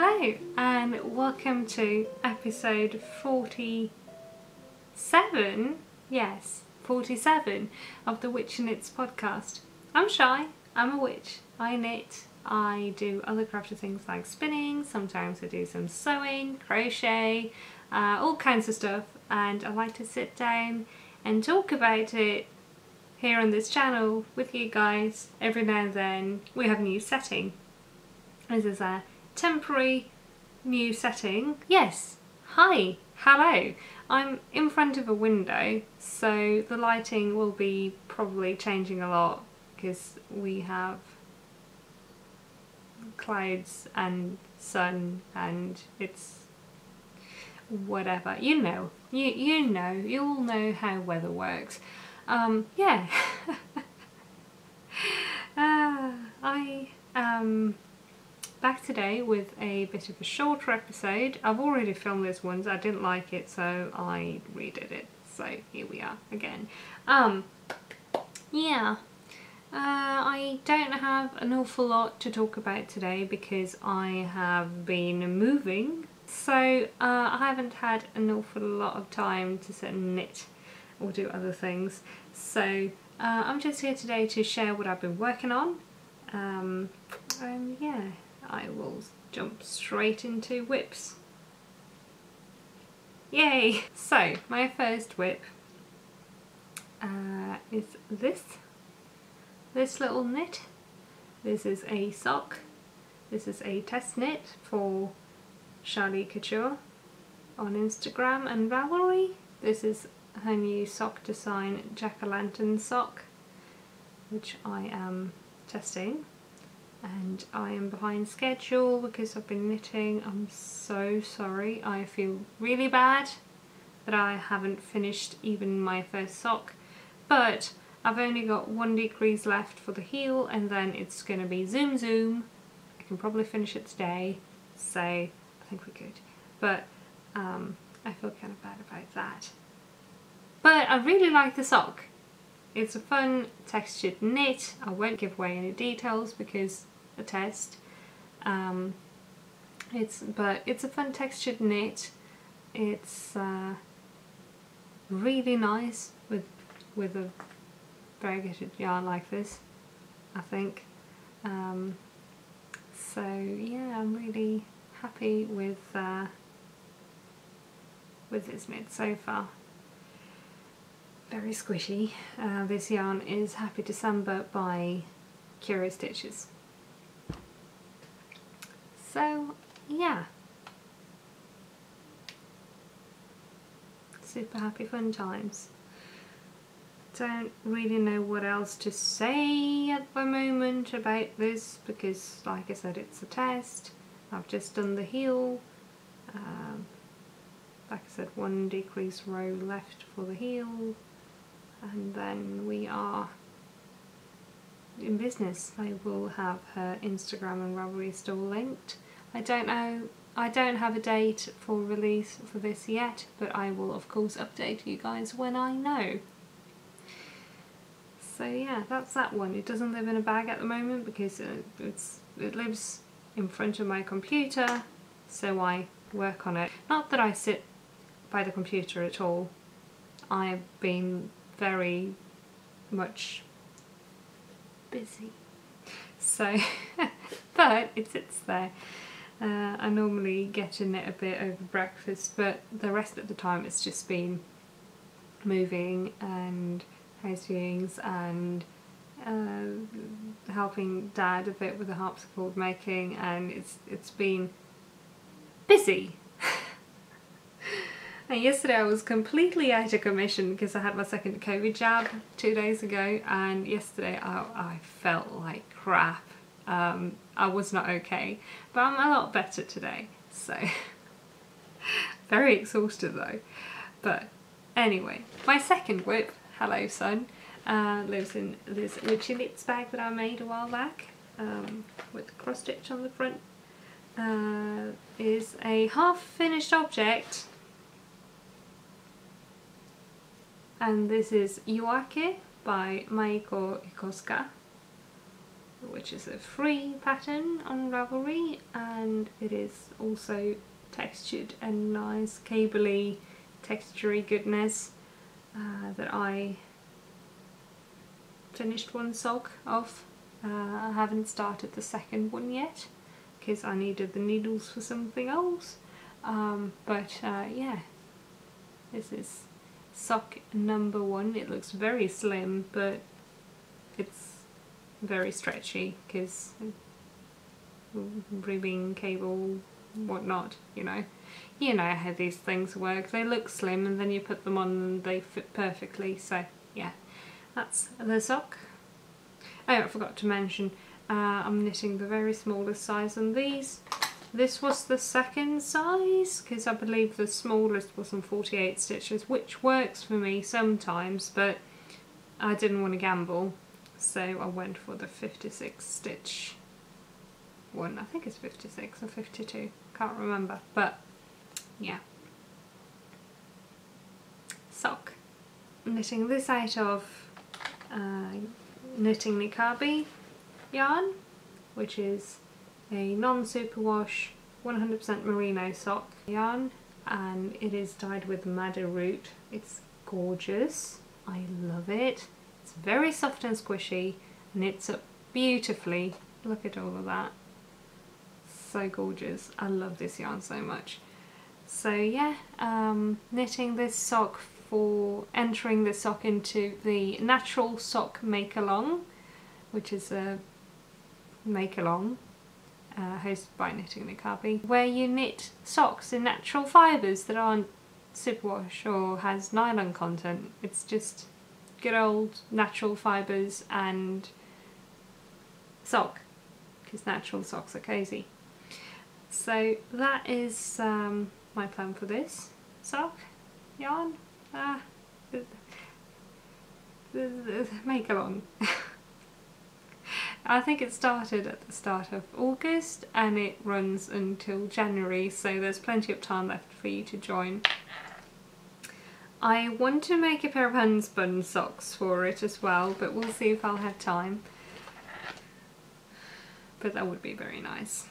Hello and welcome to episode 47, yes, 47 of the Witch Knits podcast. I'm Shy, I'm a witch, I knit, I do other crafty things like spinning, sometimes I do some sewing, crochet, all kinds of stuff, and I like to sit down and talk about it here on this channel with you guys. Every now and then we have a new setting. This is a temporary new setting. Yes, hi, hello. I'm in front of a window, so the lighting will be probably changing a lot because we have clouds and sun and it's whatever. You know, you all know how weather works. Yeah. I am back today with a bit of a shorter episode. I've already filmed this once, I didn't like it, so I redid it. So here we are again. Yeah. I don't have an awful lot to talk about today because I have been moving. So I haven't had an awful lot of time to sit and knit or do other things. So I'm just here today to share what I've been working on. And yeah, I will jump straight into whips. Yay! So my first whip is this little knit. This is a sock. This is a test knit for CharleeCouture on Instagram and Ravelry. This is her new sock design, Jacque-Ô-Lanterne sock, which I am testing, and I am behind schedule because I've been knitting. I'm so sorry. I feel really bad that I haven't finished even my first sock, but I've only got 1 decrease left for the heel and then it's going to be zoom zoom. I can probably finish it today, so I think we're good, but I feel kind of bad about that. But I really like the sock. It's a fun textured knit. I won't give away any details because a test. But it's a fun textured knit. It's really nice with a variegated yarn like this, I think. So yeah, I'm really happy with this knit so far. Very squishy. This yarn is Happy December by Curio Stitches. So yeah, super happy fun times. Don't really know what else to say at the moment about this because, like I said, it's a test. I've just done the heel. Like I said, 1 decrease row left for the heel, and then we are in business. I will have her Instagram and Ravelry store linked. I don't know, I don't have a date for release for this yet, but I will of course update you guys when I know. So yeah, that's that one. It doesn't live in a bag at the moment because it lives in front of my computer, so I work on it. Not that I sit by the computer at all. I've been very much busy, so but it sits there. I normally get to knit a bit over breakfast, but the rest of the time it's just been moving and house viewings and helping Dad a bit with the harpsichord making, and it's been busy. And yesterday I was completely out of commission because I had my second COVID jab 2 days ago, and yesterday I felt like crap. I was not okay, but I'm a lot better today, so very exhausted though. But anyway, my second whip, hello son, lives in this Witchy knits bag that I made a while back with the cross stitch on the front. Is a half finished object. And this is Yoake by Maiko Hikosaka. which is a free pattern on Ravelry, and it is also textured and nice cabley textury goodness that I finished one sock of. I haven't started the second one yet because I needed the needles for something else, yeah, this is sock number 1. It looks very slim, but it's very stretchy because ribbing, cable, whatnot, you know how these things work. They look slim and then you put them on and they fit perfectly. So yeah, that's the sock. Oh, I forgot to mention, I'm knitting the very smallest size on these. This was the second size because I believe the smallest was on 48 stitches, which works for me sometimes, but I didn't want to gamble, so I went for the 56 stitch one. I think it's 56 or 52, can't remember, but yeah. Sock. I'm knitting this out of KnittingNiqabi yarn, which is a non-superwash 100% merino sock yarn, and it is dyed with madder root. It's gorgeous, I love it. It's very soft and squishy and it's up beautifully. Look at all of that, so gorgeous. I love this yarn so much. So yeah, knitting this sock for entering this sock into the Natural Sock Make Along, which is a make along hosted by KnittingNiqabi, where you knit socks in natural fibres that aren't superwash or has nylon content. It's just good old natural fibres and sock, because natural socks are cosy. So that is my plan for this sock yarn. Make along. I think it started at the start of August and it runs until January, so there's plenty of time left for you to join. I want to make a pair of handspun socks for it as well, but we'll see if I'll have time. But that would be very nice,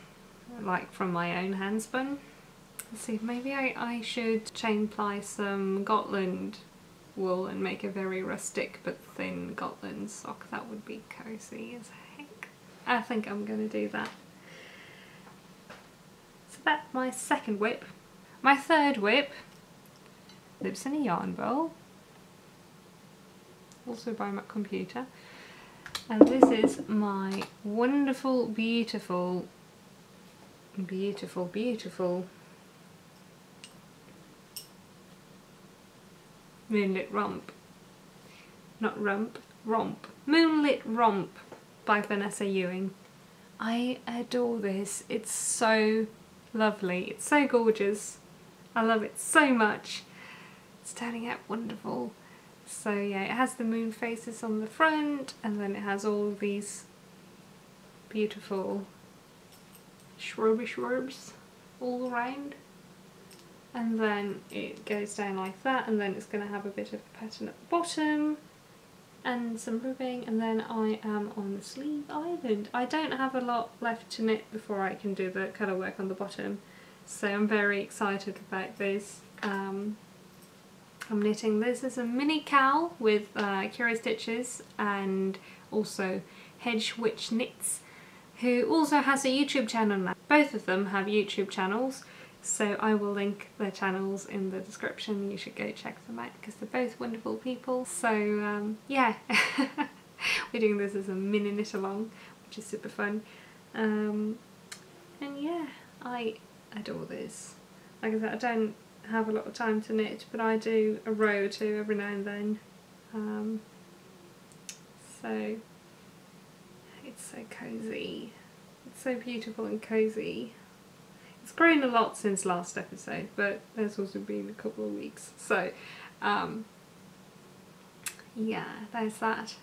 like from my own handspun. Let's see, maybe I should chain ply some Gotland wool and make a very rustic but thin Gotland sock. That would be cozy as heck. I think I'm going to do that. So that's my second whip. My third whip lives in a yarn bowl, also by my computer, and this is my wonderful, beautiful, beautiful, beautiful Moonlit Romp. Not Rump, Romp. Moonlit Romp by Vanessa Ewing. I adore this. It's so lovely. It's so gorgeous. I love it so much. It's turning out wonderful. So yeah, it has the moon faces on the front, and then it has all of these beautiful shrubs all around. And then it goes down like that, and then it's going to have a bit of a pattern at the bottom and some ribbing, and then I am on the sleeve island. I don't have a lot left to knit before I can do the colour work on the bottom, so I'm very excited about this. I'm knitting this as a mini cowl with CurioStitches and also Hedge Witch Knits, who also has a YouTube channel now. Both of them have YouTube channels, so I will link their channels in the description. You should go check them out because they're both wonderful people. So yeah, we're doing this as a mini knit along, which is super fun. And yeah, I adore this. Like I said, I don't have a lot of time to knit, but I do a row or two every now and then. So it's so cozy. It's so beautiful and cozy. It's grown a lot since last episode, but there's also been a couple of weeks. So yeah, there's that.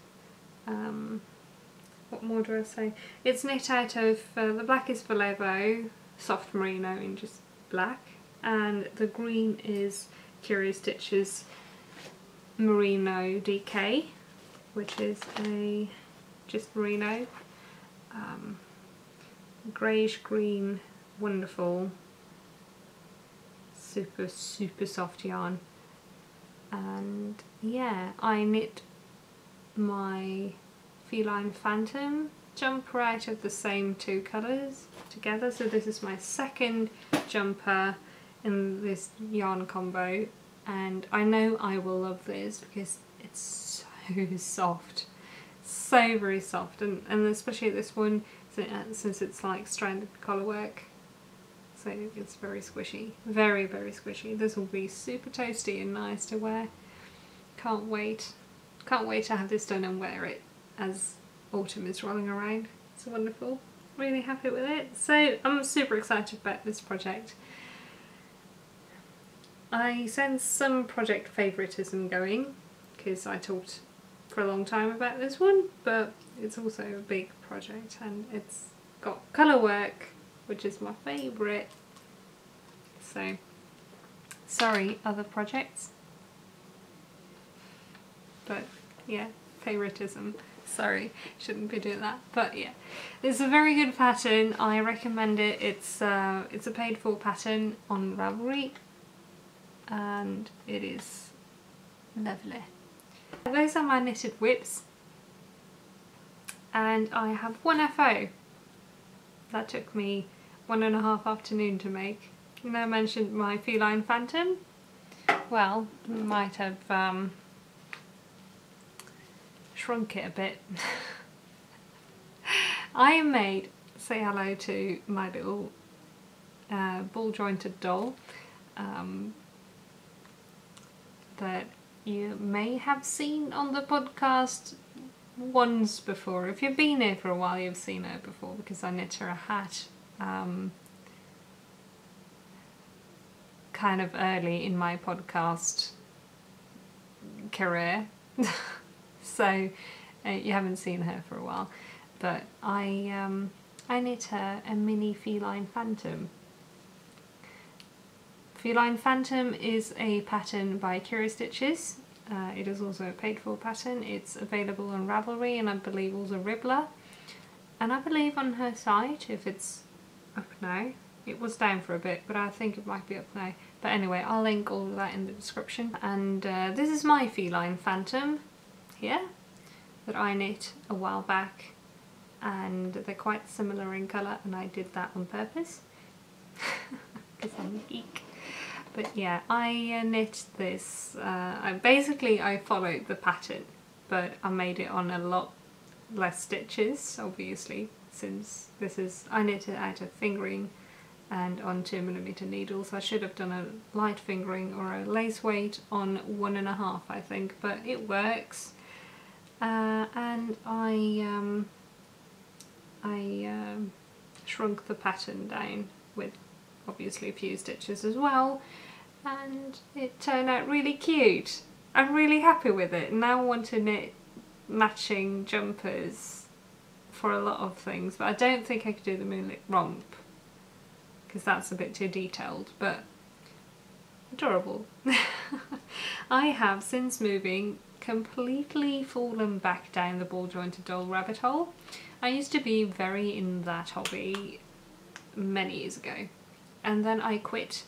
What more do I say? It's knit out of the black is Voolevo, soft merino in just black, and the green is CurioStitches Merino DK, which is a just merino, greyish green, wonderful, super soft yarn. And yeah, I knit my Feline Phantom jumper out of the same 2 colours together. So this is my second jumper in this yarn combo, and I know I will love this because it's so soft, so very soft, and especially this one since it's like stranded collar work, so it's very squishy, very squishy. This will be super toasty and nice to wear. Can't wait to have this done and wear it as autumn is rolling around. It's wonderful, really happy with it. So I'm super excited about this project. I sense some project favoritism going because I talked for a long time about this one, but it's also a big project and it's got colour work, which is my favourite. So sorry other projects, but yeah, favouritism. Sorry, shouldn't be doing that, but yeah, it's a very good pattern. I recommend it. It's a paid for pattern on Ravelry, and it is lovely. Those are my knitted whips, and I have one FO. That took me 1.5 afternoon to make. You know, I mentioned my Feline Phantom. Well, might have shrunk it a bit. I made, say hello to my little ball jointed doll that you may have seen on the podcast once before. If you've been here for a while, you've seen her before because I knit her a hat kind of early in my podcast career. So you haven't seen her for a while, but I knit her a mini Feline Phantom. Feline Phantom is a pattern by CurioStitches. It is also a paid for pattern. It's available on Ravelry and I believe also Ribbler. And I believe on her site, if it's up now. It was down for a bit, but I think it might be up now. But anyway, I'll link all of that in the description. And this is my Feline Phantom here that I knit a while back, and they're quite similar in colour, and I did that on purpose because I'm a geek. But yeah, I knit this, I followed the pattern, but I made it on a lot less stitches, obviously, since this is, I knit it out of fingering and on 2mm needles. I should have done a light fingering or a lace weight on 1.5, I think, but it works. And I shrunk the pattern down with obviously a few stitches as well, and it turned out really cute. I'm really happy with it. Now I want to knit matching jumpers for a lot of things, but I don't think I could do the Moonlit Romp because that's a bit too detailed, but adorable. I have, since moving, completely fallen back down the ball jointed doll rabbit hole. I used to be very in that hobby many years ago, and then I quit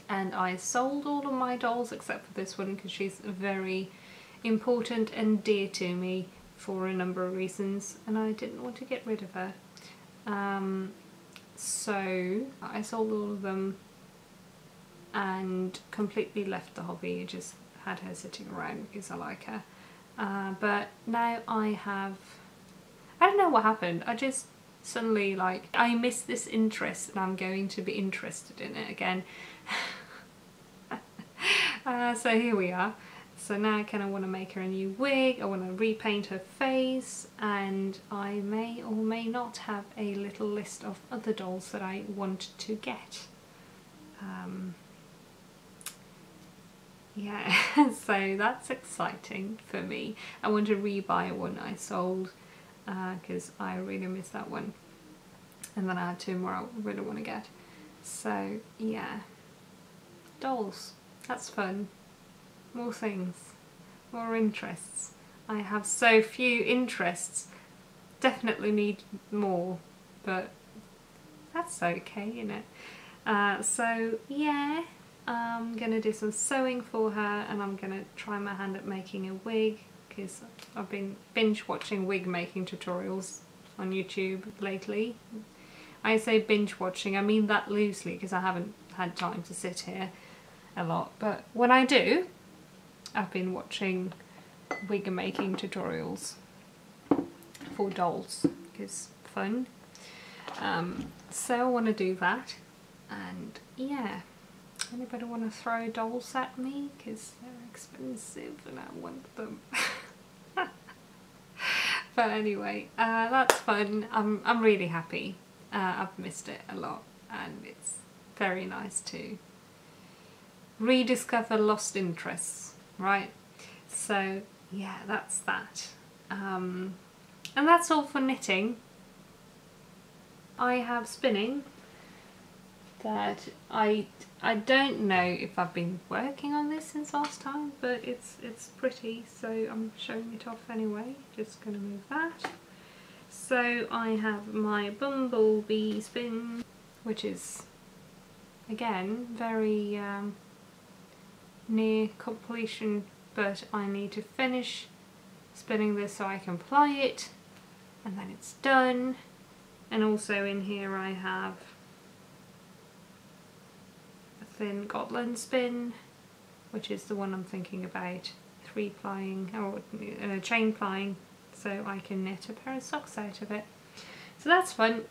and I sold all of my dolls except for this one because she's very important and dear to me for a number of reasons, and I didn't want to get rid of her. So I sold all of them and completely left the hobby. I just had her sitting around because I like her. But now I have, I don't know what happened, I just suddenly like, I missed this interest and I'm going to be interested in it again. So here we are. So now I kind of want to make her a new wig, I want to repaint her face, and I may or may not have a little list of other dolls that I want to get. Yeah, so that's exciting for me. I want to rebuy one I sold because I really miss that one. And then I had 2 more I really want to get. So yeah, dolls, that's fun. More things, more interests. I have so few interests. definitely need more, but that's okay, you know. So yeah, I'm gonna do some sewing for her, and I'm gonna try my hand at making a wig, because I've been binge watching wig making tutorials on YouTube lately. I say binge watching, I mean that loosely, because I haven't had time to sit here a lot, but when I do, I've been watching wig making tutorials for dolls, because fun. So I want to do that, and yeah, anybody want to throw dolls at me, because they're expensive and I want them. But anyway, that's fun. I'm really happy. I've missed it a lot, and it's very nice to rediscover lost interests, right? So yeah, that's that. And that's all for knitting. I have spinning that I don't know if I've been working on this since last time, but it's pretty, so I'm showing it off anyway. Just gonna move that. So I have my Bumblebee spin, which is again very near completion, but I need to finish spinning this so I can ply it, and then it's done. And also in here I have a thin Gotland spin, which is the one I'm thinking about 3-plying or chain plying, so I can knit a pair of socks out of it. So that's fun.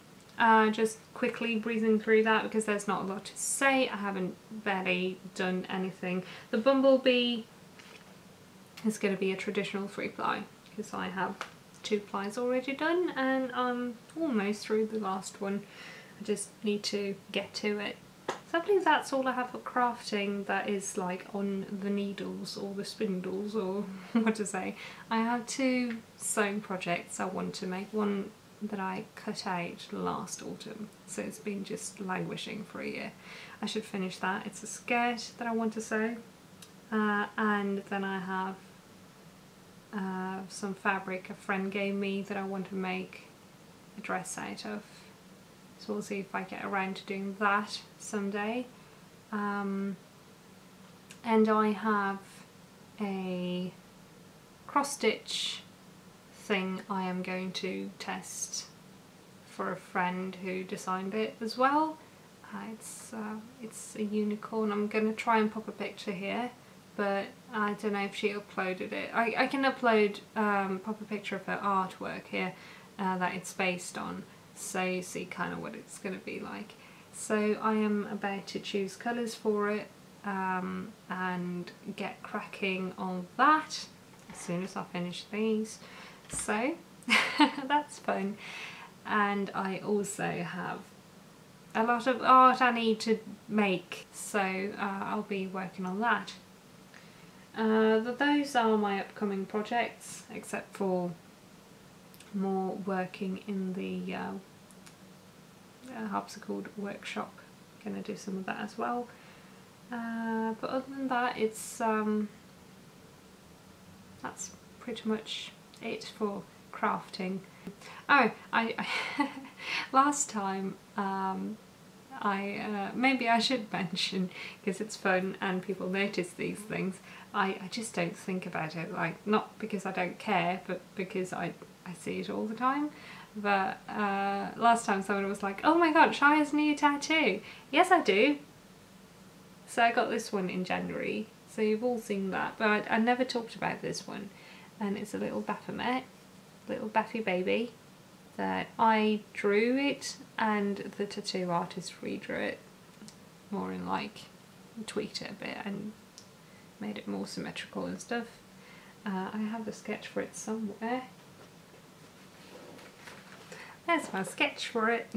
Just quickly breezing through that because there's not a lot to say. I haven't barely done anything. The Bumblebee is going to be a traditional 3-ply because I have 2 plies already done, and I'm almost through the last one. I just need to get to it. So I believe that's all I have for crafting that is like on the needles or the spindles, or what to say. I have 2 sewing projects I want to make. One that I cut out last autumn, so it's been just languishing for a year. I should finish that. It's a skirt that I want to sew, and then I have some fabric a friend gave me that I want to make a dress out of, so we'll see if I get around to doing that someday. And I have a cross stitch thing I am going to test for a friend who designed it as well. It's a unicorn. I'm going to try and pop a picture here, but I don't know if she uploaded it. I can upload, pop a picture of her artwork here that it's based on, so you see kind of what it's going to be like. So I am about to choose colours for it and get cracking on that as soon as I finish these. So that's fun. And I also have a lot of art I need to make, so I'll be working on that. Those are my upcoming projects, except for more working in the harpsichord workshop. Gonna do some of that as well. But other than that, it's that's pretty much it for crafting. Oh, I last time maybe I should mention, because it's fun and people notice these things, I just don't think about it, like, not because I don't care, but because I see it all the time. But last time someone was like, oh my god, Shai has a new tattoo. Yes, I do. So I got this one in January, so you've all seen that, but I never talked about this one. And it's a little Baphomet, little Baffy baby, that I drew it, and the tattoo artist redrew it more in, like, tweaked it a bit and made it more symmetrical and stuff. I have a sketch for it somewhere. There's my sketch for it.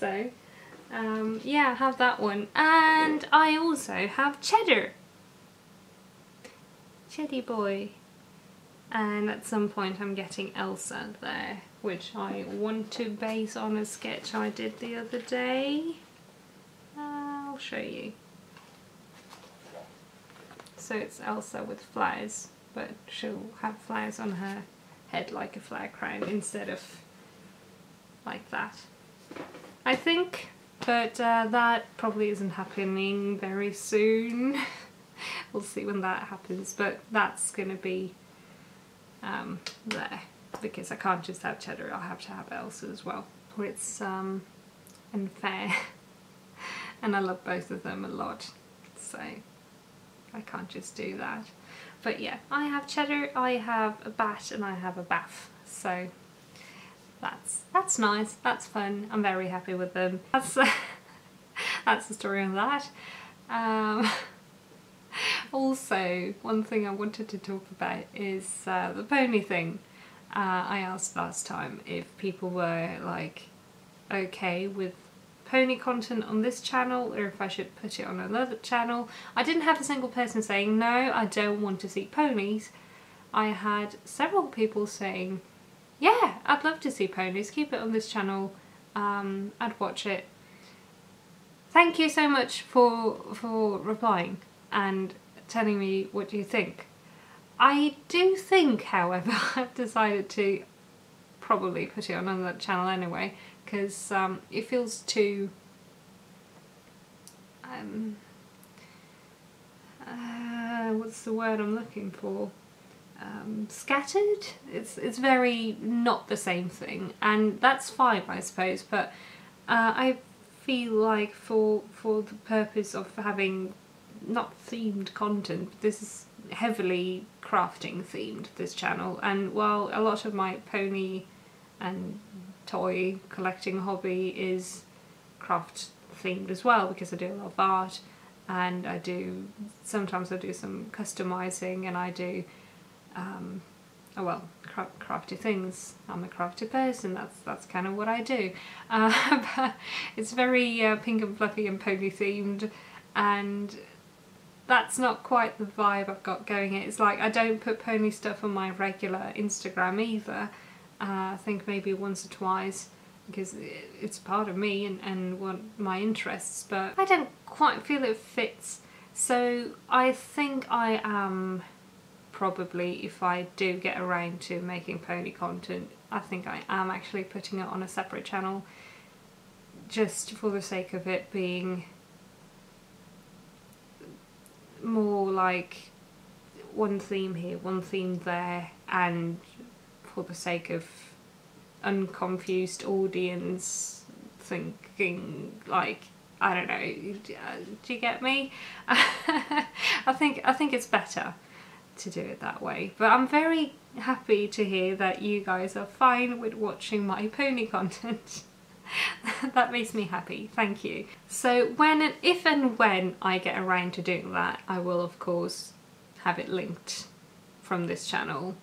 So yeah, I have that one, and I also have Cheddar. Cheddy boy. And at some point I'm getting Elsa there, which I want to base on a sketch I did the other day. I'll show you. So it's Elsa with flowers, but she'll have flowers on her head like a flower crown instead of like that. I think, but that probably isn't happening very soon. We'll see when that happens, but that's going to be there, because I can't just have cheddar, I'll have to have Elsa as well. It's unfair, and I love both of them a lot, so I can't just do that. But yeah, I have cheddar, I have a bat, and I have a bath, so that's nice, that's fun, I'm very happy with them. That's that's the story on that. Also, one thing I wanted to talk about is the pony thing. I asked last time if people were like okay with pony content on this channel, or if I should put it on another channel. I didn't have a single person saying no, I don't want to see ponies. I had several people saying, yeah, I'd love to see ponies, keep it on this channel, I'd watch it. Thank you so much for replying and telling me what you think. I do think, however, I've decided to probably put it on another channel anyway, because it feels too what's the word I'm looking for? Scattered? It's very not the same thing, and that's fine, I suppose, but I feel like for the purpose of having not themed content, this is heavily crafting themed, this channel, and while a lot of my pony and toy collecting hobby is craft themed as well, because I do a lot of art, and sometimes I do some customizing, and I do crafty things. I'm a crafty person, that's kind of what I do. But it's very pink and fluffy and pony themed, and that's not quite the vibe I've got going. It's like I don't put pony stuff on my regular Instagram either. I think maybe once or twice, because it's part of me and what my interests, but I don't quite feel it fits. So I think I am probably, if I do get around to making pony content, I think I am actually putting it on a separate channel, just for the sake of it being more like one theme here, one theme there, and for the sake of unconfused audience thinking, like, I don't know, do you get me? I think it's better to do it that way, but I'm very happy to hear that you guys are fine with watching my pony content. That makes me happy, thank you. So if and when I get around to doing that, I will of course have it linked from this channel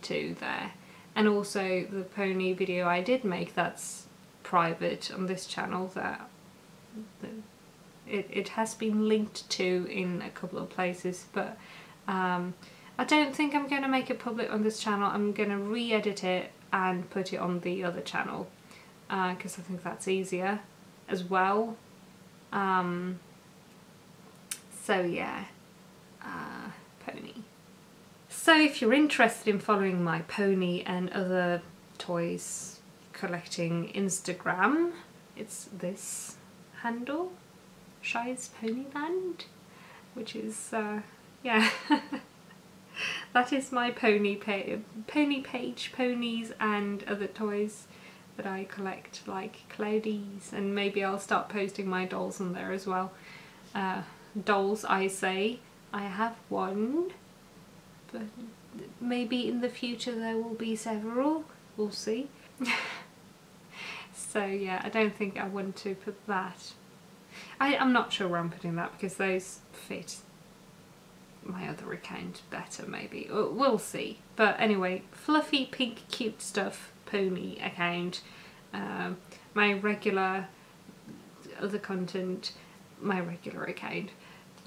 to there. And also the pony video I did make that's private on this channel, that it has been linked to in a couple of places, but I don't think I'm going to make it public on this channel. I'm going to re-edit it and put it on the other channel, because I think that's easier as well. So yeah, pony. So if you're interested in following my pony and other toys collecting Instagram, it's this handle, Shy's Ponyland, which is yeah. That is my pony page, ponies and other toys that I collect, like Cloudies, and maybe I'll start posting my dolls on there as well. Dolls, I say, I have one, but maybe in the future there will be several, we'll see. So yeah, I don't think I want to put that. I'm not sure where I'm putting that, because those fit my other account better maybe. We'll see. But anyway, fluffy pink cute stuff pony account, my regular other content, my regular account,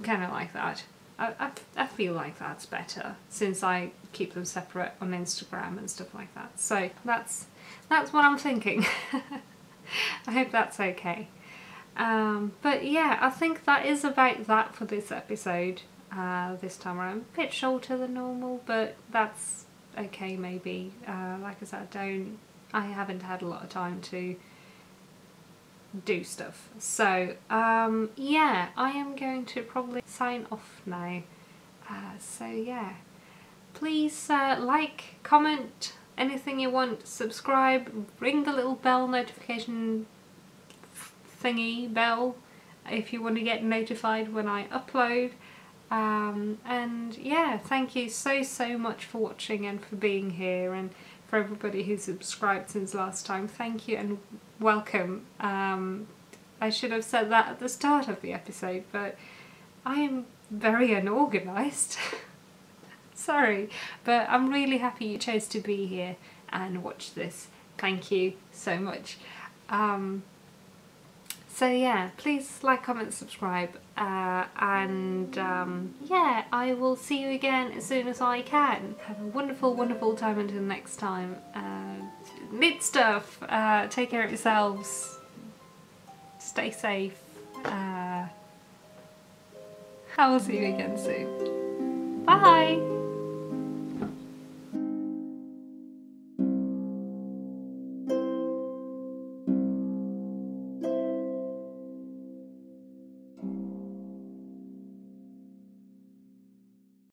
kind of like that. I feel like that's better, since I keep them separate on Instagram and stuff like that. So that's what I'm thinking. I hope that's okay. But yeah, I think that is about that for this episode. This time around, a bit shorter than normal, but that's okay maybe. Like I said, I haven't had a lot of time to do stuff. So yeah, I am going to probably sign off now. So yeah, please like, comment, anything you want, subscribe, ring the little bell notification thingy bell if you want to get notified when I upload. And yeah, thank you so much for watching and for being here, and for everybody who's subscribed since last time. Thank you and welcome. I should have said that at the start of the episode, but I am very unorganised. Sorry, but I'm really happy you chose to be here and watch this. Thank you so much. So yeah, please like, comment, subscribe, and yeah, I will see you again as soon as I can. Have a wonderful time until next time. Knit stuff, take care of yourselves, stay safe. I will see you again soon. Bye!